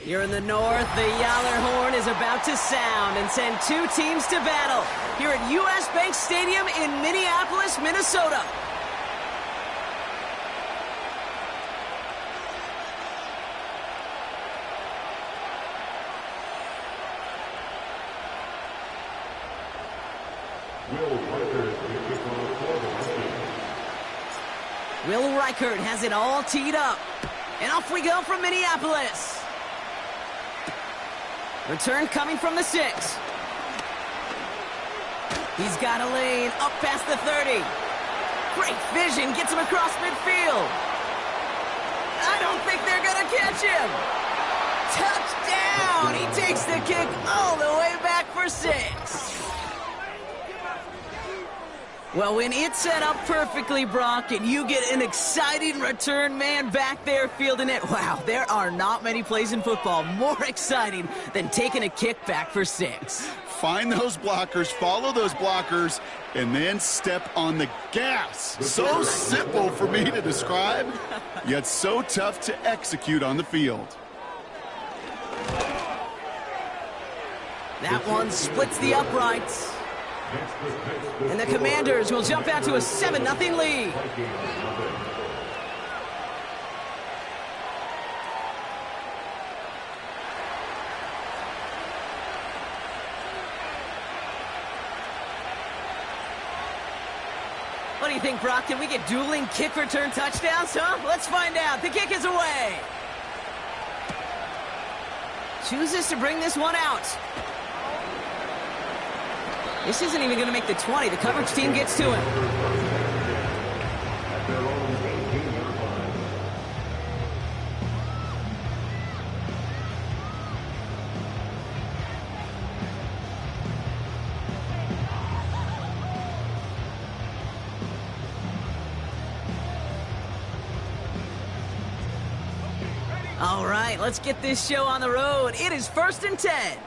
Here in the north, the Yowler horn is about to sound and send two teams to battle here at U.S. Bank Stadium in Minneapolis, Minnesota. Will Reichert has it all teed up. And off we go from Minneapolis. Return coming from the 6. He's got a lane up past the 30. Great vision, gets him across midfield. I don't think they're going to catch him. Touchdown! He takes the kick all the way back for 6. Well, when it's set up perfectly, Brock, and you get an exciting return man back there fielding it, wow, there are not many plays in football more exciting than taking a kick back for 6. Find those blockers, follow those blockers, and then step on the gas. So simple for me to describe, yet so tough to execute on the field. That one splits the uprights. And the Commanders will jump out to a 7-0 lead. What do you think, Brock? Can we get dueling kick return touchdowns, huh? Let's find out. The kick is away. Chooses to bring this one out. This isn't even going to make the 20. The coverage team gets to him. All right, let's get this show on the road. It is 1st and 10.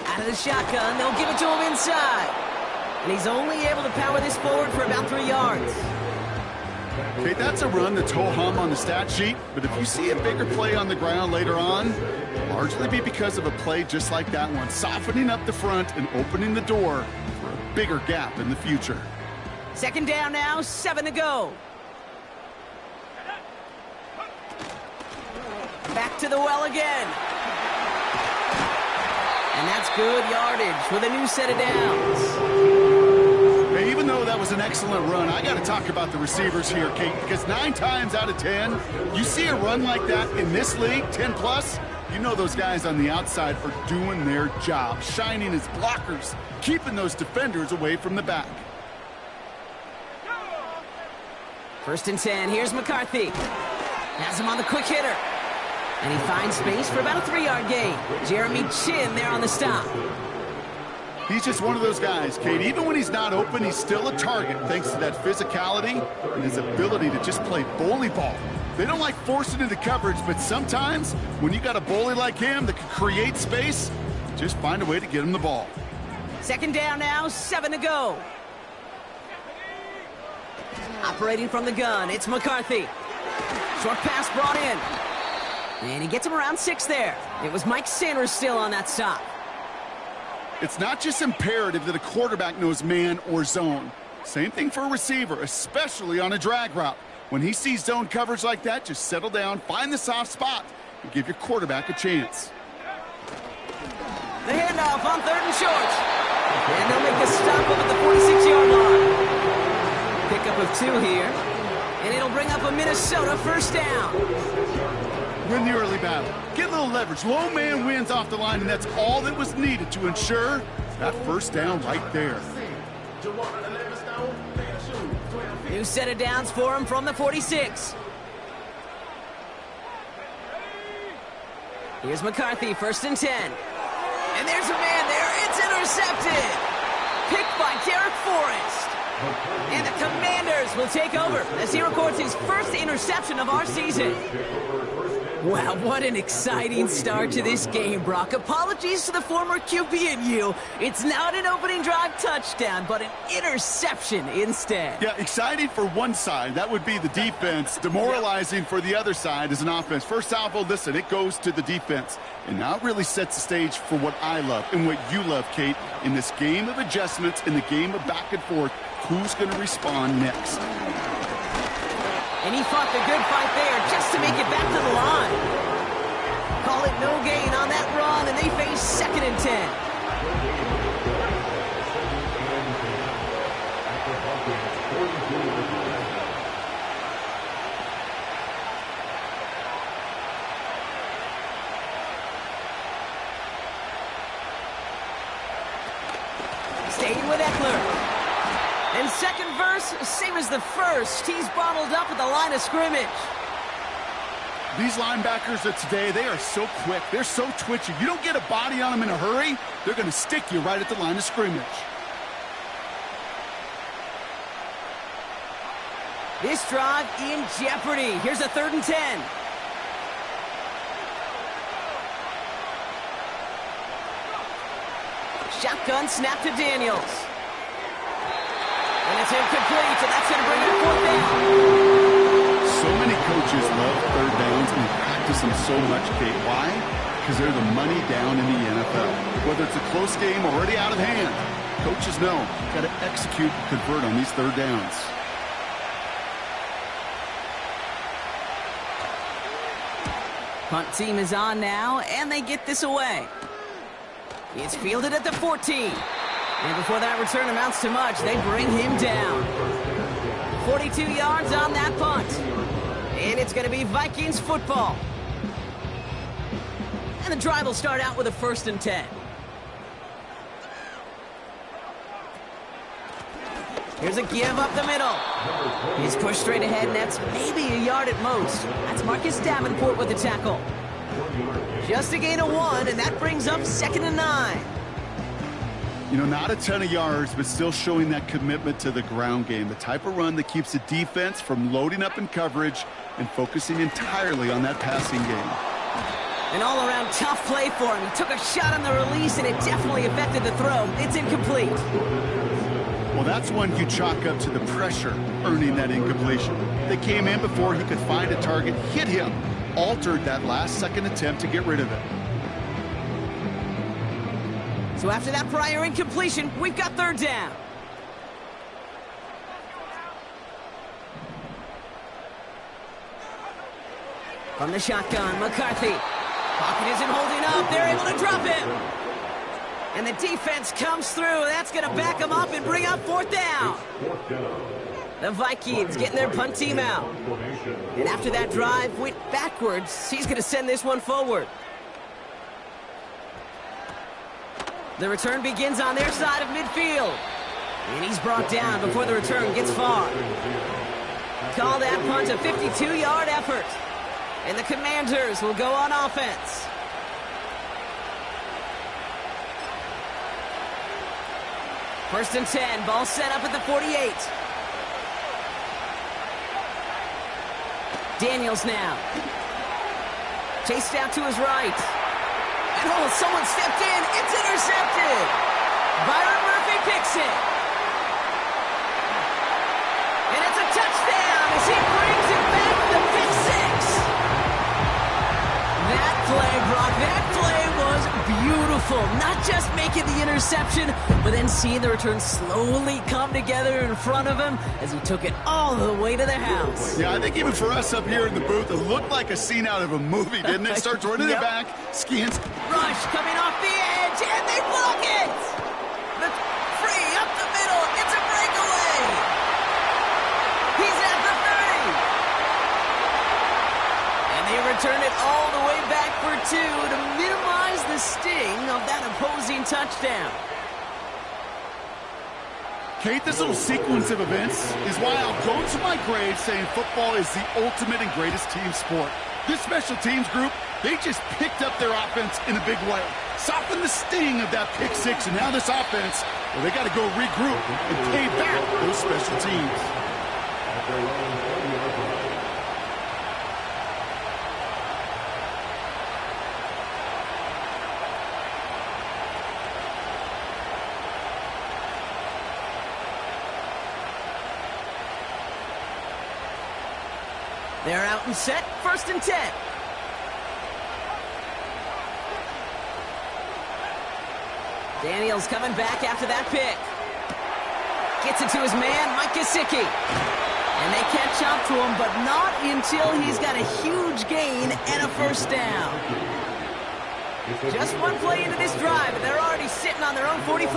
Out of the shotgun, they'll give it to him inside. And he's only able to power this forward for about 3 yards. Okay, that's a run that's ho-hum on the stat sheet, but if you see a bigger play on the ground later on, largely be because of a play just like that one, softening up the front and opening the door for a bigger gap in the future. 2nd down now, 7 to go. Back to the well again. And that's good yardage with a new set of downs. Hey, even though that was an excellent run, I got to talk about the receivers here, Kate, because 9 times out of 10, you see a run like that in this league, 10+, you know those guys on the outside are doing their job, shining as blockers, keeping those defenders away from the back. 1st and 10, here's McCarthy. Has him on the quick hitter. And he finds space for about a 3-yard gain. Jeremy Chinn there on the stop. He's just one of those guys, Kate. Even when he's not open, he's still a target thanks to that physicality and his ability to just play bully ball. They don't like forcing into coverage, but sometimes when you got a bully like him that can create space, just find a way to get him the ball. 2nd down now, 7 to go. Operating from the gun, it's McCarthy. Short pass brought in. And he gets him around 6 there. It was Mike Sanders still on that stop. It's not just imperative that a quarterback knows man or zone. Same thing for a receiver, especially on a drag route. When he sees zone coverage like that, just settle down, find the soft spot, and give your quarterback a chance. The handoff on 3rd and short. And they'll make a stop up at the 46-yard line. Pickup of 2 here. And it'll bring up a Minnesota 1st down. Win the early battle. Get a little leverage. Low man wins off the line, and that's all that was needed to ensure that 1st down right there. New set of downs for him from the 46. Here's McCarthy, 1st and 10. And there's a man there. It's intercepted. Picked by Derek Forrest. And the Commanders will take over as he records his first interception of our season. Wow, what an exciting start to this game, Brock. Apologies to the former QB and you. It's not an opening drive touchdown, but an interception instead. Yeah, exciting for one side. That would be the defense. Demoralizing for the other side as an offense. First salvo, listen, it goes to the defense. And now it really sets the stage for what I love and what you love, Kate. In this game of adjustments, in the game of back and forth, who's going to respond next? And he fought the good fight there just to make it back to the line. Call it no gain on that run, and they face 2nd and 10. Staying with Eckler. And second verse, same as the first. He's bottled up at the line of scrimmage. These linebackers of today, they are so quick. They're so twitchy. You don't get a body on them in a hurry, they're going to stick you right at the line of scrimmage. This drive in jeopardy. Here's a 3rd and 10. Shotgun snap to Daniels. And it's incomplete, so that's going to bring it 4th down. So many coaches love 3rd downs and practice them so much, Kate. Why? Because they're the money down in the NFL. Whether it's a close game or already out of hand, coaches know got to execute and convert on these 3rd downs. Punt team is on now, and they get this away. It's fielded at the 14. And before that return amounts to much, they bring him down. 42 yards on that punt. And it's going to be Vikings football. And the drive will start out with a 1st and 10. Here's a give up the middle. He's pushed straight ahead, and that's maybe a yard at most. That's Marcus Davenport with the tackle. Just a gain of 1, and that brings up 2nd and 9. You know, not a ton of yards, but still showing that commitment to the ground game. The type of run that keeps the defense from loading up in coverage and focusing entirely on that passing game. An all-around tough play for him. He took a shot on the release, and it definitely affected the throw. It's incomplete. Well, that's one you chalk up to the pressure earning that incompletion. They came in before he could find a target, hit him, altered that last-second attempt to get rid of it. So after that prior incompletion, we've got 3rd down. From the shotgun, McCarthy. Pocket isn't holding up. They're able to drop him. And the defense comes through. That's going to back him up and bring up 4th down. The Vikings getting their punt team out. And after that drive went backwards, he's going to send this one forward. The return begins on their side of midfield. And he's brought down before the return gets far. Call that punt a 52-yard effort. And the Commanders will go on offense. First and 10, ball set up at the 48. Daniels now. Chased out to his right. And oh, someone stepped in. It's intercepted. Byron Murphy picks it. And it's a touchdown as he brings it back with the pick six. That play, Brock, that play was beautiful. Not just making the interception, but then seeing the return slowly come together in front of him as he took it all the way to the house. Yeah, I think even for us up here in the booth, it looked like a scene out of a movie, didn't it? Starts running it back, skins. Rush coming off the edge, and they block it! The free up the middle, it's a breakaway! He's at the 30! And they return it all the way back for 2 to minimize the sting of that opposing touchdown. Kate, this little sequence of events is why I'll go to my grave saying football is the ultimate and greatest team sport. This special teams group, they just picked up their offense in a big way. softened the sting of that pick six, and now this offense, well, they got to go regroup and pay back those special teams. They're out and set, 1st and 10. Daniels coming back after that pick. Gets it to his man, Mike Gesicki. And they catch up to him, but not until he's got a huge gain and a 1st down. Just one play into this drive, and they're already sitting on their own 45.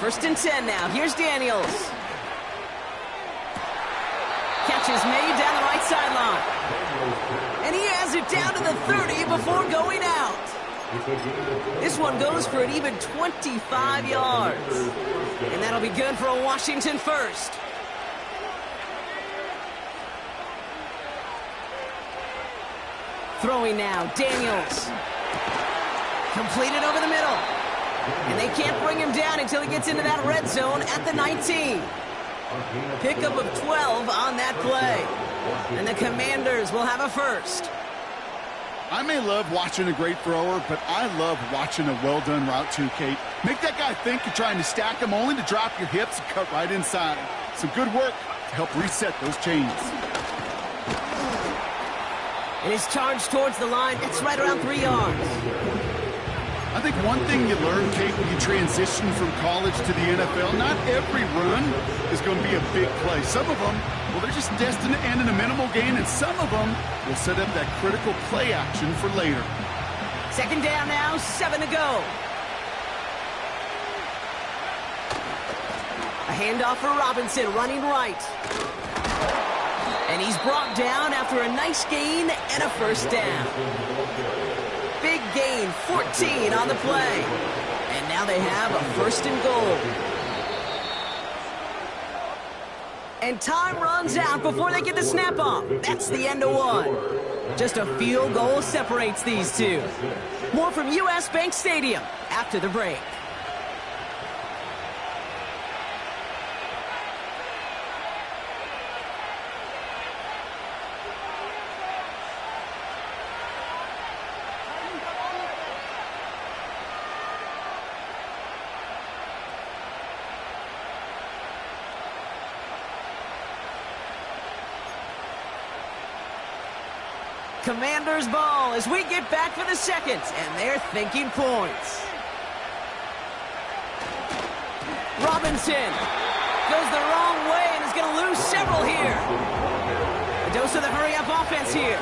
1st and 10 now. Here's Daniels. Catches made down the right sideline. And he has it down to the 30 before going out. This one goes for an even 25 yards. And that'll be good for a Washington 1st. Throwing now, Daniels. Completed over the middle. And they can't bring him down until he gets into that red zone at the 19. Pickup of 12 on that play. And the Commanders will have a 1st. I may love watching a great thrower, but I love watching a well-done route too, Kate. Make that guy think you're trying to stack him only to drop your hips and cut right inside. Some good work to help reset those chains. And his charge towards the line, it's right around 3 yards. I think one thing you learn, Kate, when you transition from college to the NFL, not every run is going to be a big play. Some of them, well, they're just destined to end in a minimal gain, and some of them will set up that critical play action for later. 2nd down now, 7 to go. A handoff for Robinson, running right. And he's brought down after a nice gain and a 1st down. Big gain, 14 on the play. And now they have a 1st and goal. And time runs out before they get the snap off. That's the end of one. Just a field goal separates these two. More from U.S. Bank Stadium after the break. Commanders ball as we get back for the 2nd, and they're thinking points. Robinson goes the wrong way and is going to lose several here. A dose of the hurry-up offense here.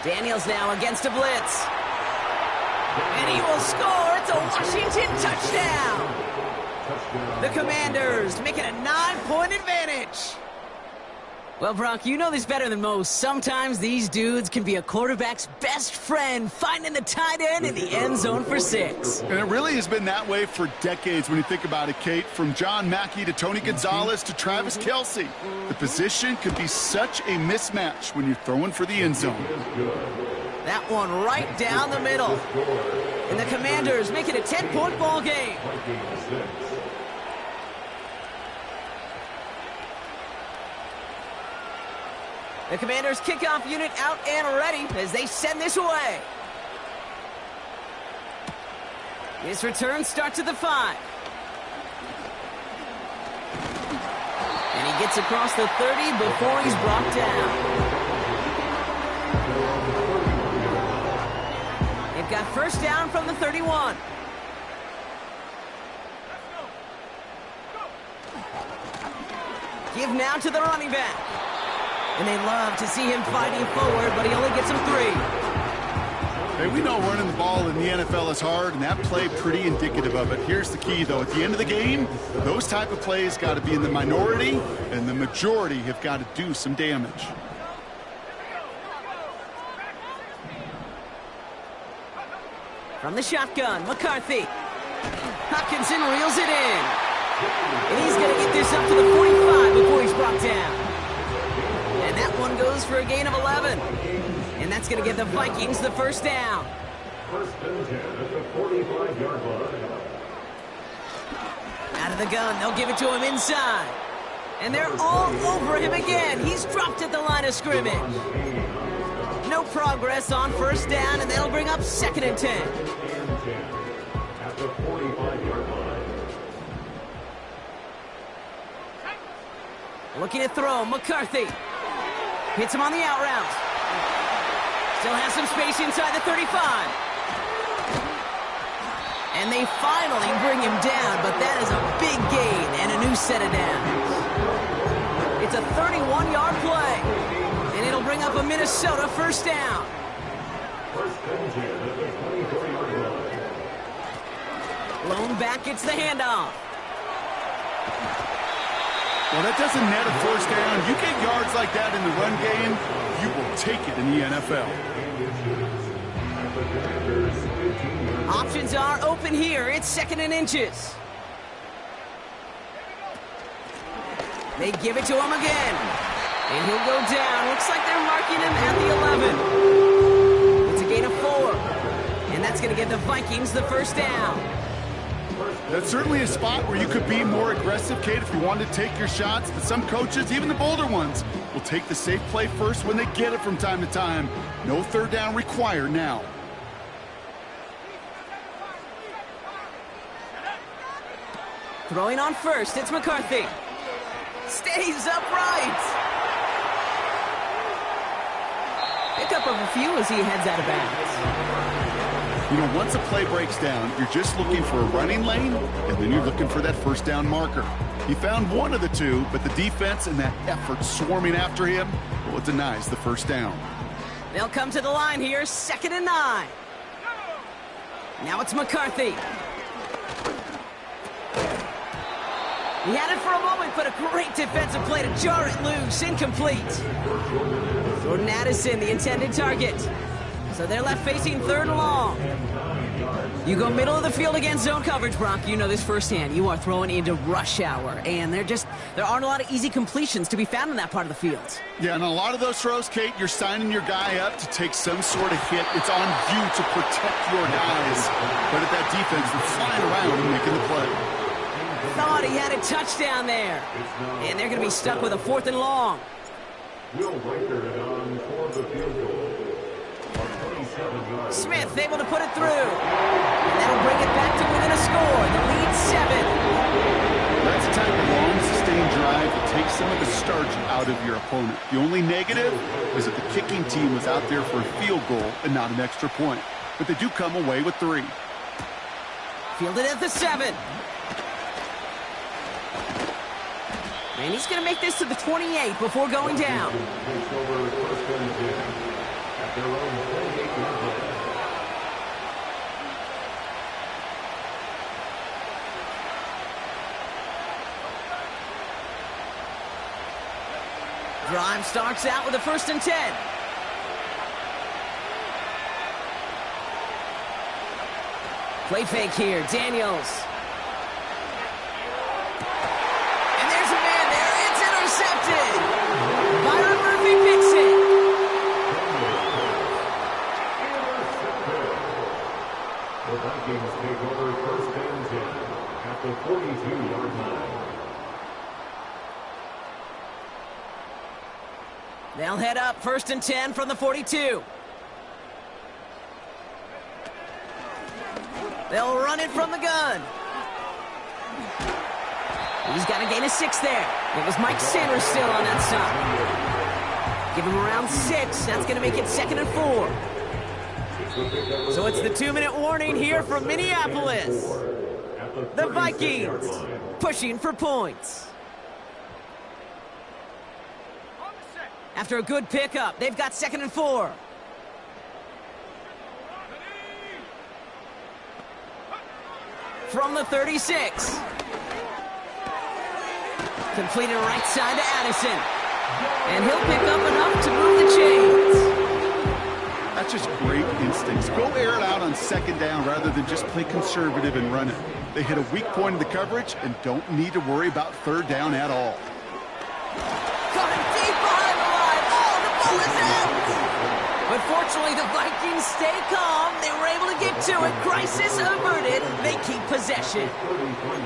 Daniels now against a blitz. And he will score. It's a Washington touchdown. The Commanders make it a 9-point advantage. Well, Brock, you know this better than most. Sometimes these dudes can be a quarterback's best friend, finding the tight end in the end zone for 6. And it really has been that way for decades when you think about it, Kate. From John Mackey to Tony Gonzalez to Travis Kelce. The position can be such a mismatch when you're throwing for the end zone. That one right down the middle. And the Commanders make it a 10-point ball game. The Commanders' kickoff unit out and ready as they send this away. His return starts at the 5. And he gets across the 30 before he's brought down. They've got 1st down from the 31. Give now to the running back. And they love to see him fighting forward, but he only gets him 3. Hey, we know running the ball in the NFL is hard, and that play pretty indicative of it. Here's the key, though. At the end of the game, those type of plays got to be in the minority, and the majority have got to do some damage. From the shotgun, McCarthy. Hockenson reels it in. And he's going to get this up to the 45 before he's brought down. And that one goes for a gain of 11. And that's going to give the Vikings the first down. First and 10 at the 45-yard line. Out of the gun, they'll give it to him inside. And they're all over him again. He's dropped at the line of scrimmage. No progress on first down, and they'll bring up second and 10. At the 45-yard line. Looking to throw, McCarthy. Hits him on the out route. Still has some space inside the 35. And they finally bring him down, but that is a big gain and a new set of downs. It's a 31-yard play, and it'll bring up a Minnesota first down. First and 10 at the 24-yard line. Lone back gets the handoff. Well, that doesn't net a first down. You get yards like that in the run game, you will take it in the NFL. Options are open here. It's second and inches. They give it to him again. And he'll go down. Looks like they're marking him at the 11. It's a gain of 4. And that's going to give the Vikings the first down. That's certainly a spot where you could be more aggressive, Kate, if you wanted to take your shots. But some coaches, even the bolder ones, will take the safe play first when they get it from time to time. No third down required now. Throwing on first, it's McCarthy. Stays upright. Pickup of a few as he heads out of bounds. You know, once a play breaks down, you're just looking for a running lane, and then you're looking for that first down marker. He found one of the two, but the defense and that effort swarming after him, well, it denies the first down. They'll come to the line here, second and 9. Now it's McCarthy. He had it for a moment, but a great defensive play to jar it loose. Incomplete. Jordan Addison, the intended target. So they're left facing third and long. You go middle of the field against zone coverage, Brock. You know this firsthand. You are throwing into rush hour, and there aren't a lot of easy completions to be found in that part of the field. Yeah, and a lot of those throws, Kate, you're signing your guy up to take some sort of hit. It's on you to protect your guys. But at that defense, they're flying around and making the play. Thought he had a touchdown there. And they're going to be stuck with a fourth and long. Will Riker it on for the field goal. Smith able to put it through. And that'll bring it back to within a score. The lead 7. That's the type of long, sustained drive that takes some of the starch out of your opponent. The only negative is that the kicking team was out there for a field goal and not an extra point. But they do come away with 3. Fielded at the 7. And he's going to make this to the 28 before going down. Drive starts out with a first and 10. Play fake here, Daniels. And there's a man there. It's intercepted. Byron Murphy picks it. The Vikings take over first and 10 at the 42-yard line. They'll head up first and 10 from the 42. They'll run it from the gun. He's got a gain of 6 there. It was Mike Sanders still on that side. Give him around 6. That's going to make it second and 4. So it's the 2-minute warning here from Minneapolis. The Vikings pushing for points. After a good pickup, they've got second and 4. From the 36. Completed right side to Addison. And he'll pick up enough to move the chains. I That's just great instincts. Go air it out on second down rather than just play conservative and run it. They hit a weak point in the coverage and don't need to worry about third down at all. Coming deep behind the line. Oh, the ball is out! But fortunately, the Vikings stay calm. They were able to get to it. Crisis averted. They keep possession.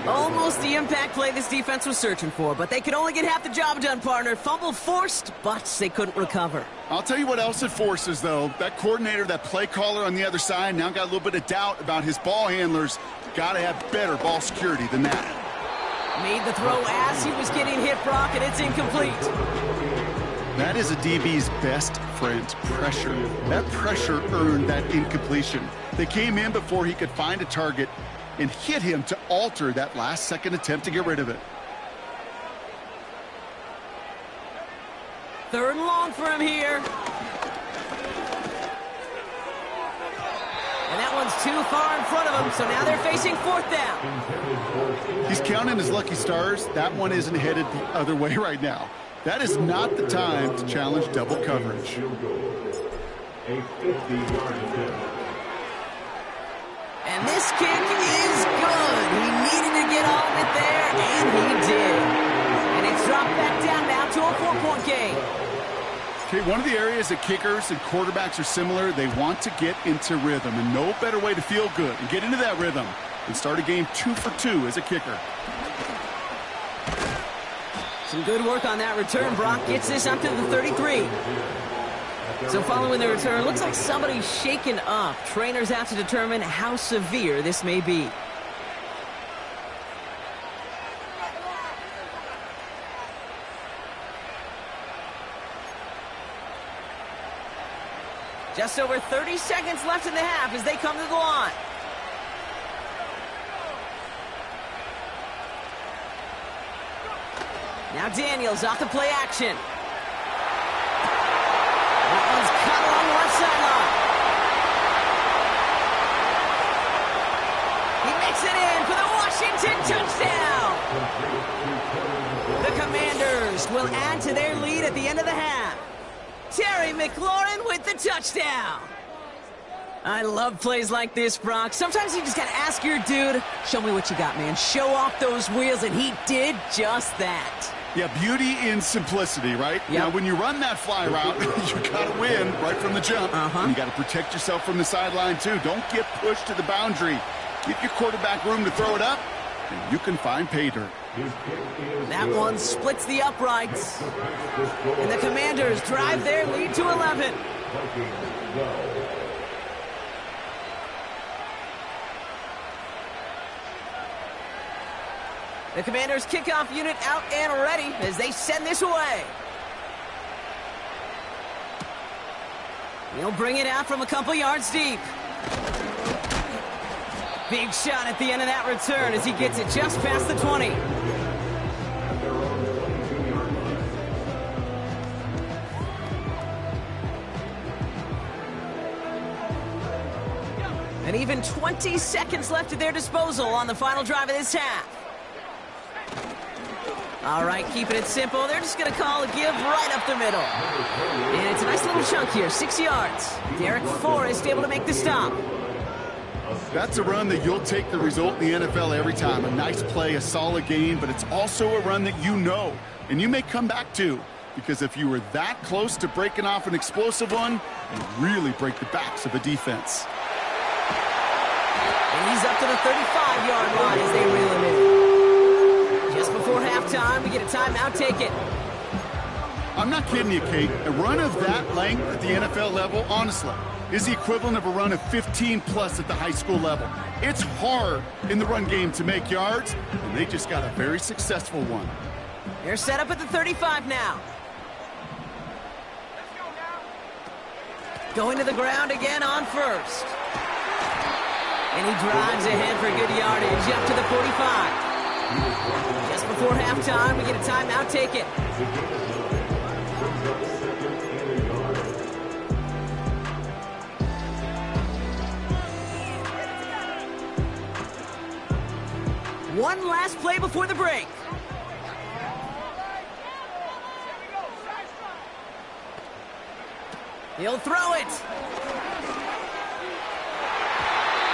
Almost the impact play this defense was searching for, but they could only get half the job done, partner. Fumble forced, but they couldn't recover. I'll tell you what else it forces, though. That coordinator, that play caller on the other side, now got a little bit of doubt about his ball handlers. Got to have better ball security than that. Made the throw as he was getting hit, Brock, and it's incomplete. That is a DB's best friend, pressure. That pressure earned that incompletion. They came in before he could find a target and hit him to alter that last-second attempt to get rid of it. Third and long for him here. And that one's too far in front of him, so now they're facing fourth down. He's counting his lucky stars. That one isn't headed the other way right now. That is not the time to challenge double coverage. A 50-yard attempt. And this kick is good. He needed to get on it there, and he did. And it's dropped back down now to a 4-point game. Okay, one of the areas that kickers and quarterbacks are similar, they want to get into rhythm, and no better way to feel good and get into that rhythm than start a game 2 for 2 as a kicker. Some good work on that return. Brock gets this up to the 33. So following the return, looks like somebody's shaken up. Trainers have to determine how severe this may be. Just over 30 seconds left in the half as they come to the line. Now Daniels off the play action. That one's cut along the left sideline. He makes it in for the Washington touchdown. The Commanders will add to their lead at the end of the half. Terry McLaurin with the touchdown. I love plays like this, Brock. Sometimes you just got to ask your dude, show me what you got, man. Show off those wheels, and he did just that. Yeah, beauty in simplicity, right? Yep. Now, when you run that fly route, you got to win right from the jump. And you got to protect yourself from the sideline, too. Don't get pushed to the boundary. Give your quarterback room to throw it up, and you can find pay dirt. That one splits the uprights. And the Commanders drive their lead to 11. The Commanders' kickoff unit out and ready as they send this away. He'll bring it out from a couple yards deep. Big shot at the end of that return as he gets it just past the 20. And even 20 seconds left at their disposal on the final drive of this half. All right, keeping it simple. They're just going to call a give right up the middle. And it's a nice little chunk here, 6 yards. Derek Forrest able to make the stop. That's a run that you'll take the result in the NFL every time. A nice play, a solid gain, but it's also a run that you know, and you may come back to, because if you were that close to breaking off an explosive one, you really break the backs of a defense. And he's up to the 35-yard line as they reel him in. Just before halftime, we get a timeout. Take it. I'm not kidding you, Kate. A run of that length at the NFL level, honestly, is the equivalent of a run of 15-plus at the high school level. It's hard in the run game to make yards, and they just got a very successful one. They're set up at the 35 now. Going to the ground again on first. And he drives ahead for good yardage up to the 45. Just before halftime, we get a timeout. Take it. One last play before the break. He'll throw it.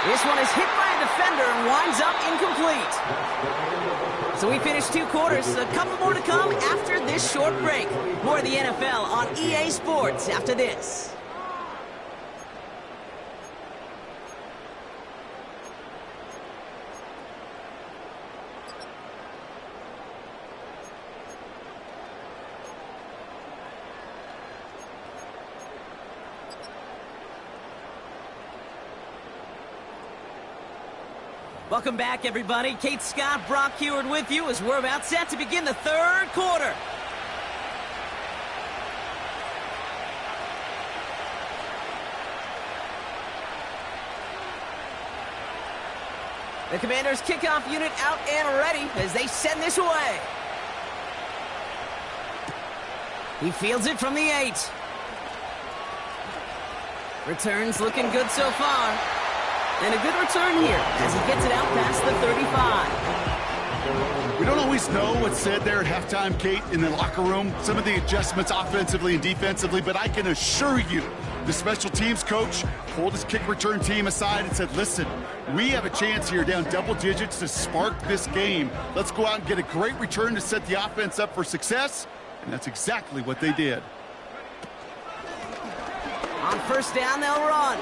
This one is hit by a defender and winds up incomplete. So we finished 2 quarters. A couple more to come after this short break. More of the NFL on EA Sports after this. Welcome back, everybody. Kate Scott, Brock Huard with you as we're about set to begin the 3rd quarter. The Commanders' kickoff unit out and ready as they send this away. He fields it from the 8. Returns looking good so far. And a good return here as he gets it out past the 35. We don't always know what's said there at halftime, Kate, in the locker room. Some of the adjustments offensively and defensively, but I can assure you the special teams coach pulled his kick return team aside and said, listen, we have a chance here down double digits to spark this game. Let's go out and get a great return to set the offense up for success. And that's exactly what they did. On first down, they'll run.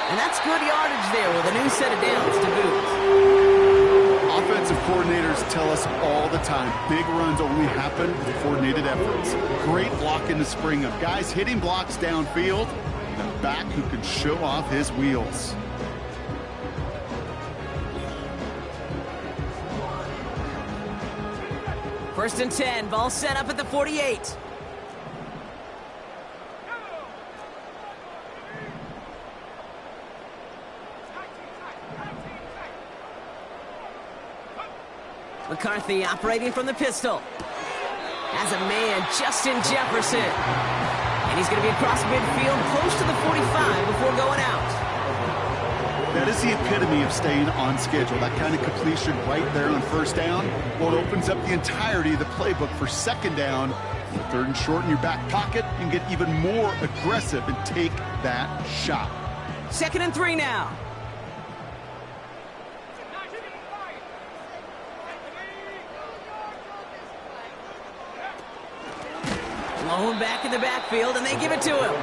And that's good yardage there with a new set of downs to boot. Offensive coordinators tell us all the time, big runs only happen with coordinated efforts. Great block in the spring of guys hitting blocks downfield, and a back who can show off his wheels. First and 10, ball set up at the 48. McCarthy operating from the pistol. Has a man, Justin Jefferson. And he's going to be across midfield close to the 45 before going out. That is the epitome of staying on schedule. That kind of completion right there on first down. Well, it opens up the entirety of the playbook for second down. With 3rd and short in your back pocket, you can get even more aggressive and take that shot. 2nd and 3 now. Lone back in the backfield, and they give it to him.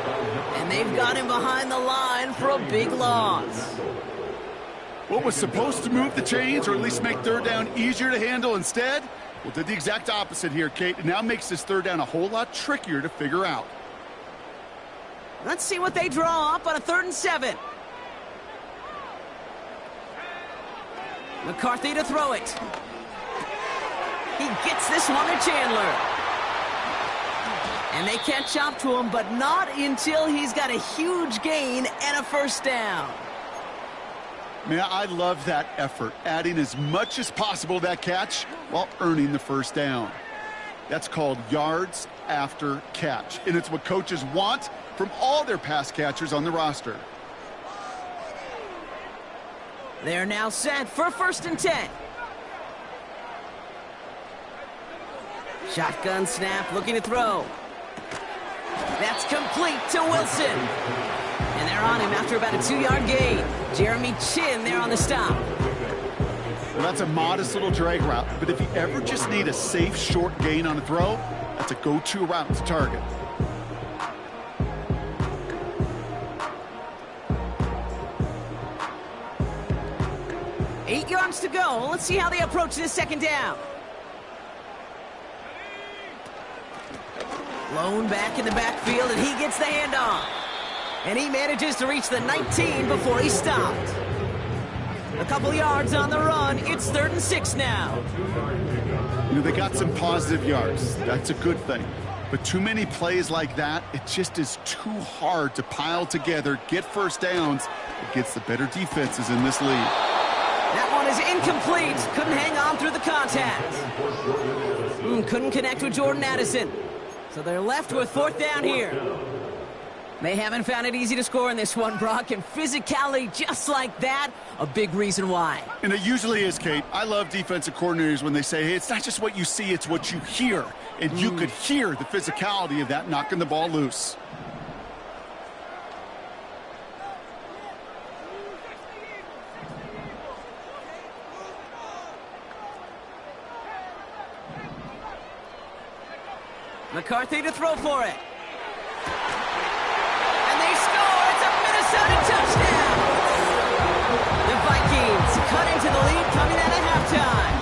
And they've got him behind the line for a big loss. What was supposed to move the chains, or at least make 3rd down easier to handle instead, well, did the exact opposite here, Kate. It now makes this 3rd down a whole lot trickier to figure out. Let's see what they draw up on a 3rd and 7. McCarthy to throw it. He gets this one to Chandler. And they catch up to him, but not until he's got a huge gain and a first down. Man, I love that effort, adding as much as possible to that catch while earning the first down. That's called yards after catch, and it's what coaches want from all their pass catchers on the roster. They're now set for 1st and 10. Shotgun snap, looking to throw. That's complete to Wilson. And they're on him after about a 2-yard gain. Jeremy Chin there on the stop. Well, that's a modest little drag route, but if you ever just need a safe short gain on a throw, that's a go-to route to target. Eight yards to go. Let's see how they approach this 2nd down. Lone back in the backfield, and he gets the handoff. And he manages to reach the 19 before he stopped. A couple yards on the run. It's 3rd and 6 now. You know, they got some positive yards. That's a good thing. But too many plays like that, it just is too hard to pile together, get first downs against the better defenses in this league. That one is incomplete. Couldn't hang on through the contact. Couldn't connect with Jordan Addison. So they're left with 4th down here. They haven't found it easy to score in this one, Brock, and physicality just like that, a big reason why. And it usually is, Kate. I love defensive coordinators when they say, hey, it's not just what you see, it's what you hear. And you could hear the physicality of that knocking the ball loose. McCarthy to throw for it. And they score! It's a Minnesota touchdown! The Vikings cut into the lead coming out of halftime.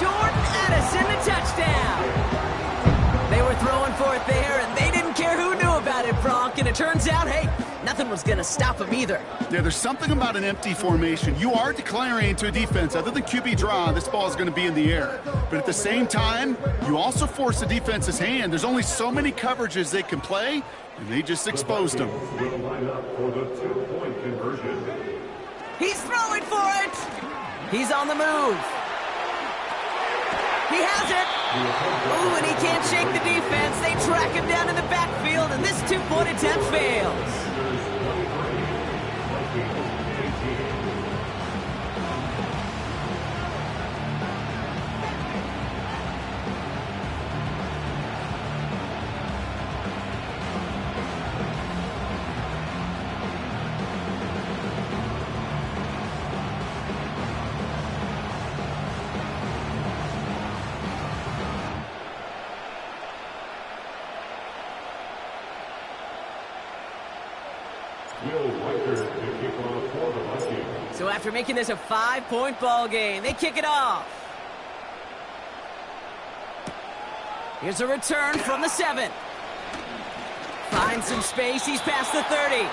Jordan Addison, the touchdown! They were throwing for it there, and they didn't care who knew about it, Bronk. And it turns out, hey, nothing was going to stop them either. Yeah, there's something about an empty formation. You are declaring to a defense, other than QB draw, this ball is going to be in the air. But at the same time, you also force the defense's hand. There's only so many coverages they can play, and they just exposed them. Will line up for the 2-point conversion. He's throwing for it! He's on the move. He has it! Ooh, and he can't shake the defense. They track him down in the backfield, and this 2-point attempt fails. So after making this a 5-point ball game, they kick it off. Here's a return from the 7. Finds some space. He's past the 30.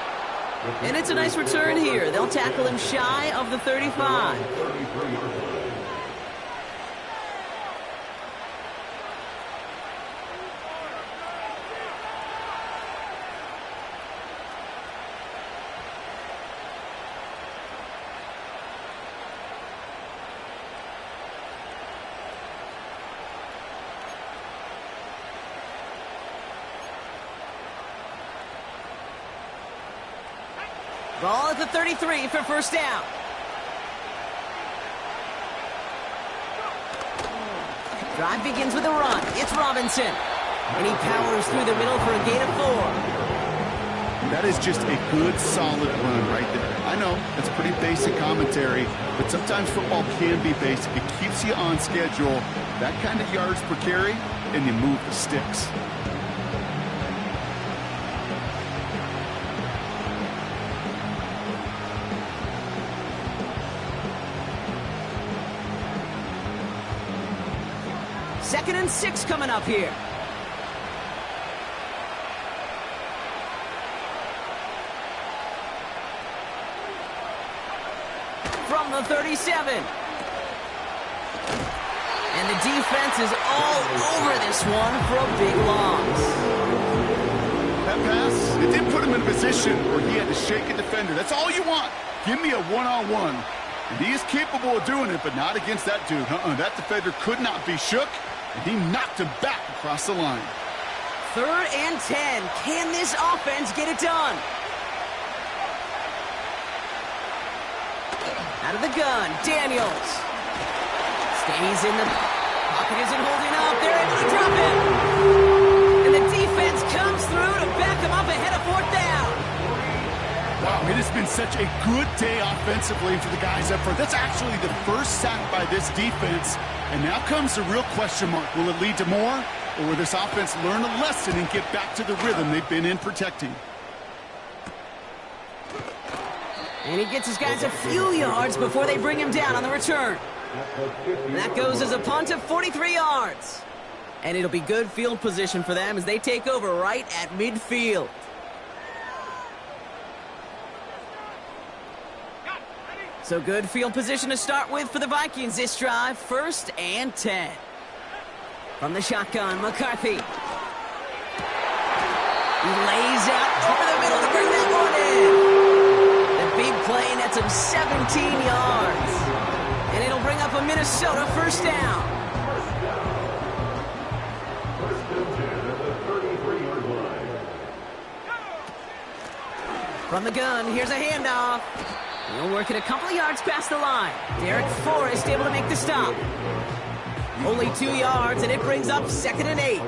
And it's a nice return here. They'll tackle him shy of the 35. Ball at the 33 for first down. Drive begins with a run. It's Robinson. And he powers through the middle for a gain of 4. That is just a good, solid run right there. I know, it's pretty basic commentary, but sometimes football can be basic. It keeps you on schedule, that kind of yards per carry, and you move the sticks. Second and 6 coming up here. From the 37. And the defense is all over this one for a big loss. That pass, it did put him in a position where he had to shake a defender. That's all you want. Give me a one-on-one. And he is capable of doing it, but not against that dude. That defender could not be shook. And he knocked him back across the line. 3rd and 10. Can this offense get it done? Out of the gun, Daniels. Stays in the pocket, isn't holding up. They're able to drop him. And the defense comes through to back him up ahead of 4th down. Wow, it has been such a good day offensively for the guys up front. That's actually the first sack by this defense. And now comes the real question mark. Will it lead to more? Or will this offense learn a lesson and get back to the rhythm they've been in protecting? And he gets his guys a few yards before they bring him down on the return. And that goes as a punt of 43 yards. And it'll be good field position for them as they take over right at midfield. So good field position to start with for the Vikings this drive. 1st and 10. From the shotgun, McCarthy. He lays out over the middle to bring that one in. The big play nets him 17 yards. And it'll bring up a Minnesota 1st down. From the gun, here's a handoff. He'll work it a couple of yards past the line. Derek Forrest able to make the stop. Only 2 yards, and it brings up 2nd and 8.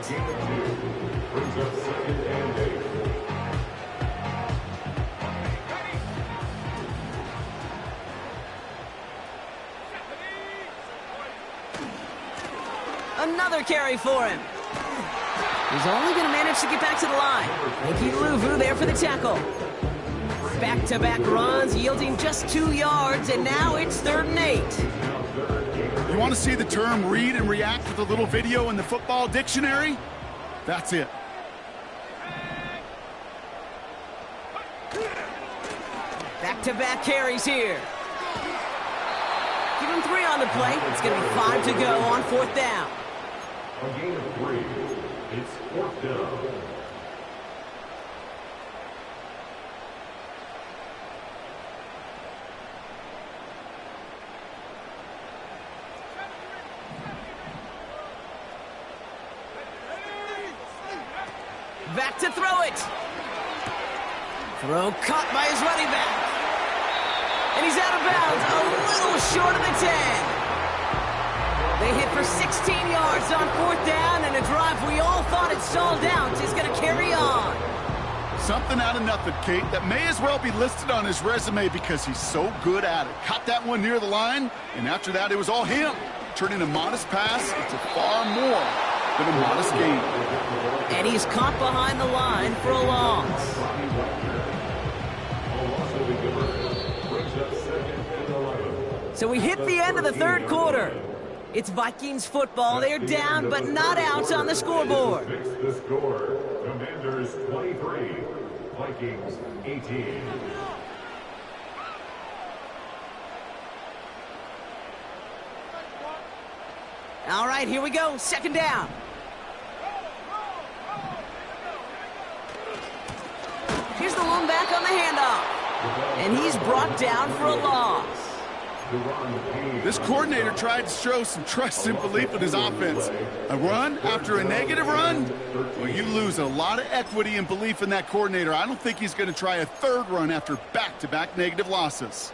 Another carry for him. He's only going to manage to get back to the line. Nicky Luvu there for the tackle. Back-to-back runs, yielding just 2 yards, and now it's 3rd and 8. You want to see the term read and react with a little video in the football dictionary? That's it. Back-to-back carries here. Give him 3 on the play. It's going to be 5 to go on 4th down. A gain of 3. It's 4th down. Back to throw it. Throw caught by his running back. And he's out of bounds, a little short of the 10. They hit for 16 yards on 4th down, and a drive we all thought had stalled out is going to carry on. Something out of nothing, Kate, that may as well be listed on his resume because he's so good at it. Caught that one near the line, and after that it was all him, turning a modest pass into far more than a modest gain. And he's caught behind the line for a loss. So we hit the end of the 3rd quarter. It's Vikings football. They're down, but not out on the scoreboard. Fix the score. Commanders 23, Vikings 18. All right, here we go. 2nd down. Here's the lone back on the handoff. And he's brought down for a loss. This coordinator tried to show some trust and belief in his offense. A run after a negative run? Well, you lose a lot of equity and belief in that coordinator. I don't think he's going to try a 3rd run after back-to-back negative losses.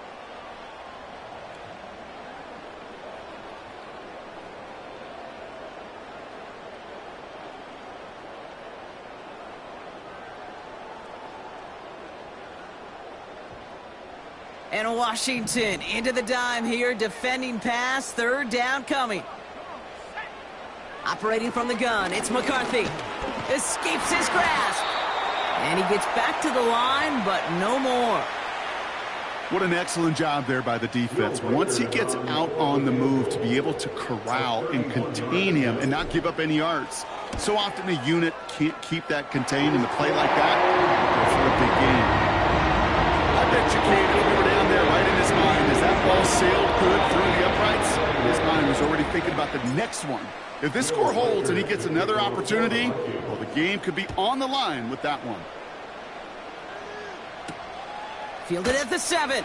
And Washington into the dime here, defending pass, 3rd down coming. Operating from the gun, it's McCarthy. Escapes his grasp. And he gets back to the line, but no more. What an excellent job there by the defense. Once he gets out on the move, to be able to corral and contain him and not give up any yards. So often a unit can't keep that contained, and a play like that goes for a big game. I bet you, Kate, if we were down there right in his mind, as that ball sailed good through the uprights, his mind was already thinking about the next one. If this score holds and he gets another opportunity, well, the game could be on the line with that one. Fielded at the 7.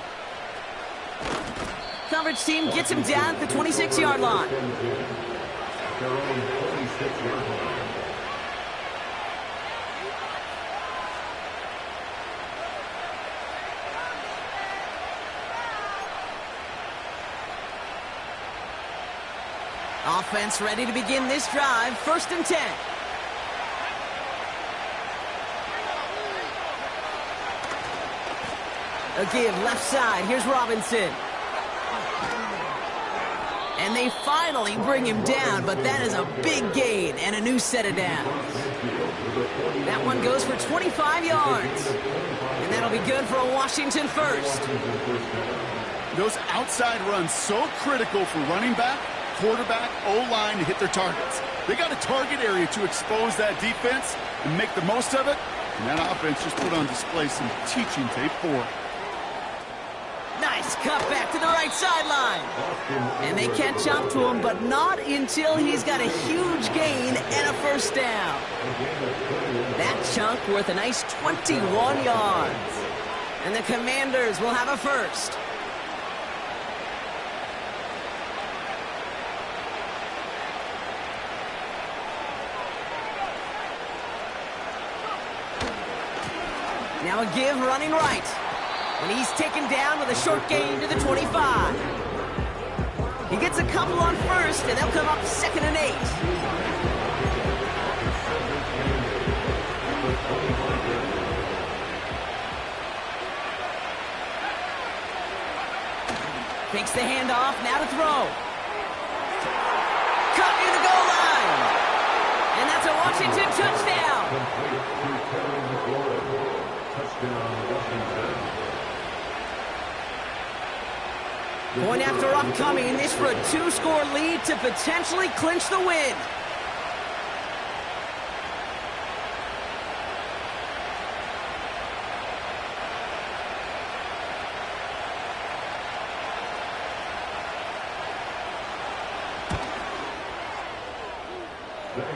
Coverage team gets him down at the 26-yard line. Their own 26-yard line. Offense ready to begin this drive. 1st and 10. A give left side. Here's Robinson. And they finally bring him down, but that is a big gain and a new set of downs. That one goes for 25 yards. And that'll be good for a Washington 1st. Those outside runs so critical for running back, quarterback, O-line to hit their targets. They got a target area to expose that defense and make the most of it. And that offense just put on display some teaching tape for it. Nice cut back to the right sideline. And they catch up to him, but not until he's got a huge gain and a 1st down. That chunk worth a nice 21 yards. And the Commanders will have a 1st. Now a give running right. And he's taken down with a short gain to the 25. He gets a couple on 1st, and they'll come up 2nd and 8. Takes the handoff, now to throw. Caught near the goal line. And that's a Washington, touchdown. Complete to Terry McLaurin. Touchdown, Washington. Point after upcoming, this for a 2-score lead to potentially clinch the win.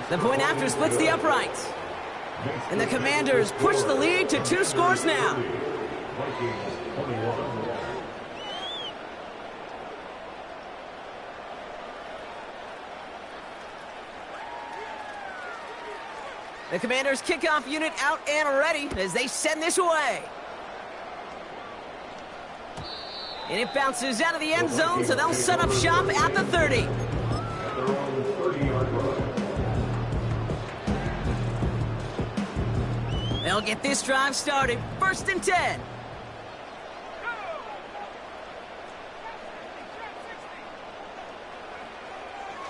The point after splits the uprights. And the Commanders push the lead to 2 scores now. Vikings 21. The Commanders' kickoff unit out and ready as they send this away. And it bounces out of the end zone, so they'll set up shop at the 30. At their own 30-yard line. They'll get this drive started. 1st and 10.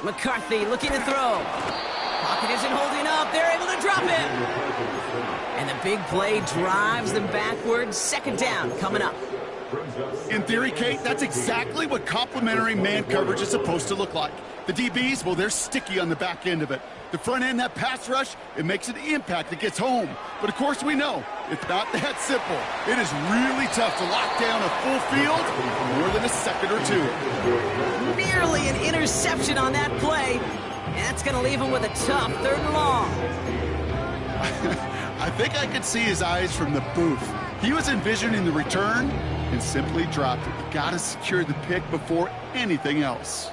McCarthy looking to throw. Pocket isn't holding up. They're able to drop it. And the big play drives them backwards. 2nd down coming up. In theory, Kate, that's exactly what complementary man coverage is supposed to look like. The DBs, well, they're sticky on the back end of it. The front end, that pass rush, it makes an impact that gets home. But of course we know, it's not that simple. It is really tough to lock down a full field for more than a second or two. Nearly an interception on that play. And that's going to leave him with a tough 3rd and long. I think I could see his eyes from the booth. He was envisioning the return and simply dropped it. You got to secure the pick before anything else.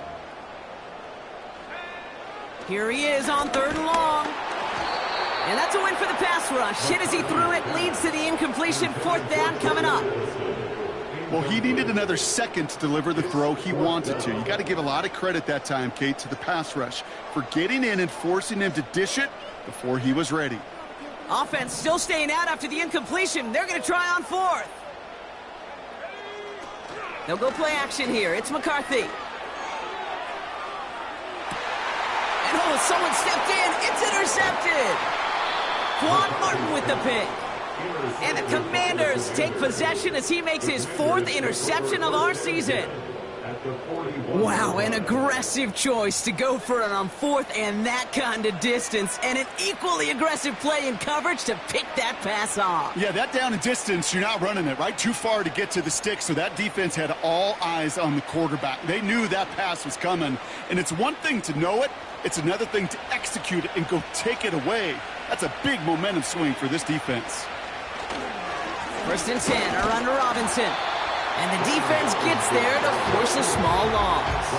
Here he is on 3rd and long. And that's a win for the pass rush. Hit as he threw it, leads to the incompletion. 4th down coming up. Well, he needed another second to deliver the throw he wanted to. You got to give a lot of credit that time, Kate, to the pass rush for getting in and forcing him to dish it before he was ready. Offense still staying out after the incompletion. They're going to try on 4th. They'll go play action here. It's McCarthy. And oh, someone stepped in. It's intercepted. Quan Martin with the pick. And the Commanders take possession as he makes his 4th interception of our season. Wow, an aggressive choice to go for it on 4th and that kind of distance. And an equally aggressive play in coverage to pick that pass off. Yeah, that down and distance, you're not running it, right? Too far to get to the stick, so that defense had all eyes on the quarterback. They knew that pass was coming. And it's one thing to know it, it's another thing to execute it and go take it away. That's a big momentum swing for this defense. 1st and 10 are under Robinson. And the defense gets there to force a small loss.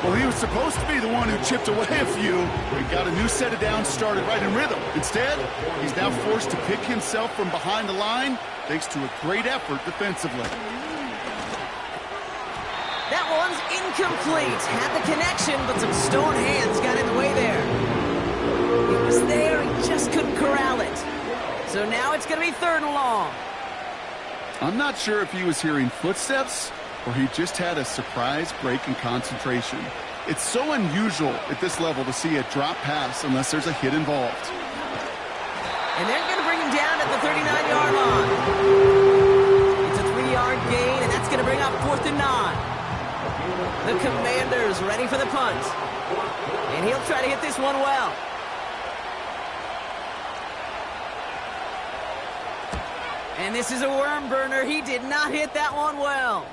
Well, he was supposed to be the one who chipped away a few and got a new set of downs started right in rhythm. Instead, he's now forced to pick himself from behind the line thanks to a great effort defensively. That one's incomplete. Had the connection, but some stone hands got in the way there. He was there, he just couldn't corral it. So now it's going to be 3rd and long. I'm not sure if he was hearing footsteps or he just had a surprise break in concentration. It's so unusual at this level to see a drop pass unless there's a hit involved. And they're going to bring him down at the 39-yard line. It's a 3-yard gain, and that's going to bring up 4th and 9. The Commanders ready for the punt. And he'll try to hit this one well. And this is a worm burner. He did not hit that one well.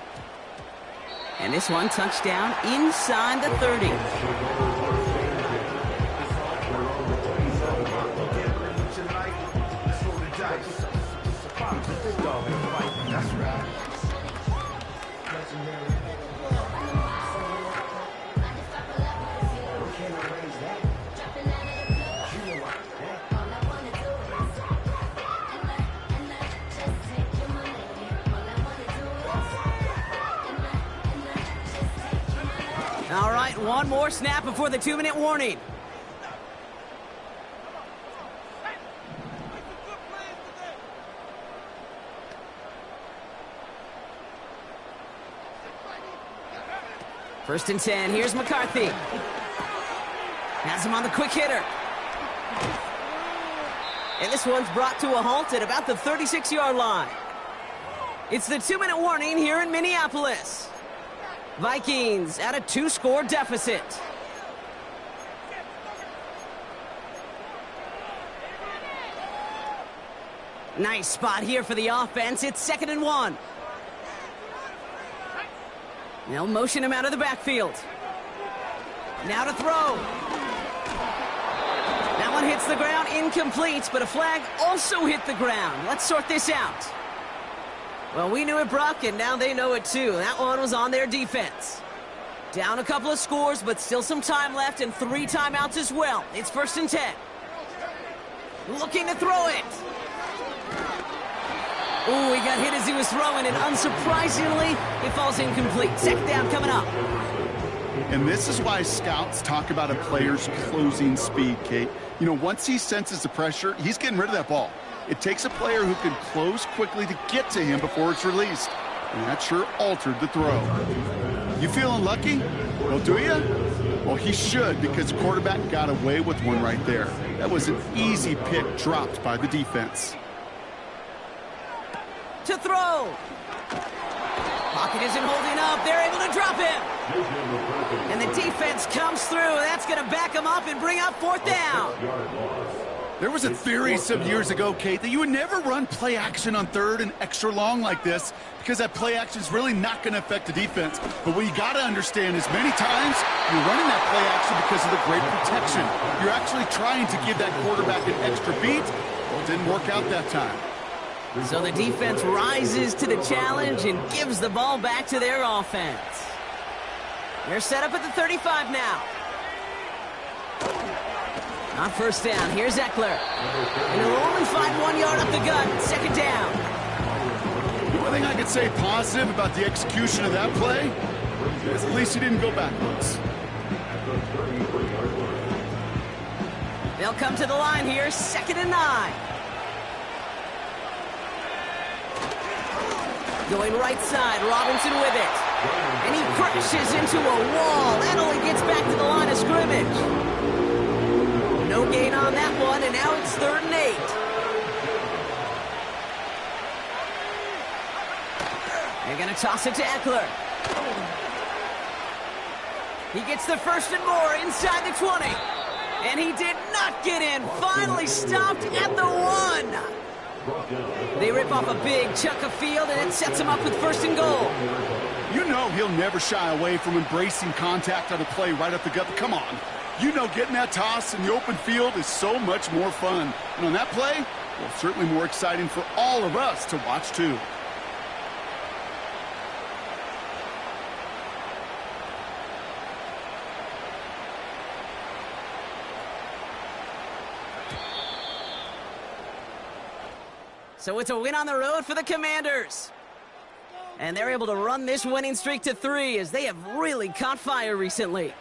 And this one touchdown inside the 30. That's right. All right, one more snap before the 2-minute warning. First and 10, here's McCarthy. Has him on the quick hitter. And this one's brought to a halt at about the 36-yard line. It's the 2-minute warning here in Minneapolis. Vikings at a 2-score deficit. Nice spot here for the offense. It's 2nd and 1. They'll motion him out of the backfield. Now to throw. That one hits the ground, incomplete, but a flag also hit the ground. Let's sort this out. Well, we knew it, Brock, and now they know it too. That one was on their defense. Down a couple of scores, but still some time left and 3 timeouts as well. It's 1st and 10. Looking to throw it. Ooh, he got hit as he was throwing, and unsurprisingly, it falls incomplete. 2nd down coming up. And this is why scouts talk about a player's closing speed, Kate. You know, once he senses the pressure, he's getting rid of that ball. It takes a player who can close quickly to get to him before it's released. And that sure altered the throw. You feeling lucky? Well, do you? Well, he should, because the quarterback got away with one right there. That was an easy pick dropped by the defense. To throw. Pocket isn't holding up. They're able to drop him. And the defense comes through. That's going to back him up and bring up 4th down. There was a theory some years ago, Kate, that you would never run play action on 3rd and extra long like this because that play action is really not going to affect the defense. But what you got to understand is many times you're running that play action because of the great protection. You're actually trying to give that quarterback an extra beat. Well, it didn't work out that time. So the defense rises to the challenge and gives the ball back to their offense. They're set up at the 35 now. On 1st down, here's Eckler. And he'll only find 1 yard up the gut. 2nd down. The one thing I could say positive about the execution of that play is at least he didn't go backwards. They'll come to the line here, 2nd and 9. Going right side, Robinson with it. And he crashes into a wall. That only gets back to the line of scrimmage. No gain on that one, and now it's 3rd and 8. They're going to toss it to Eckler. He gets the 1st and more inside the 20. And he did not get in. Finally stopped at the 1. They rip off a big chunk of field, and it sets him up with 1st and goal. You know he'll never shy away from embracing contact on a play right up the gut. Come on. You know getting that toss in the open field is so much more fun. And on that play, well, certainly more exciting for all of us to watch too. So it's a win on the road for the Commanders. And they're able to run this winning streak to 3 as they have really caught fire recently.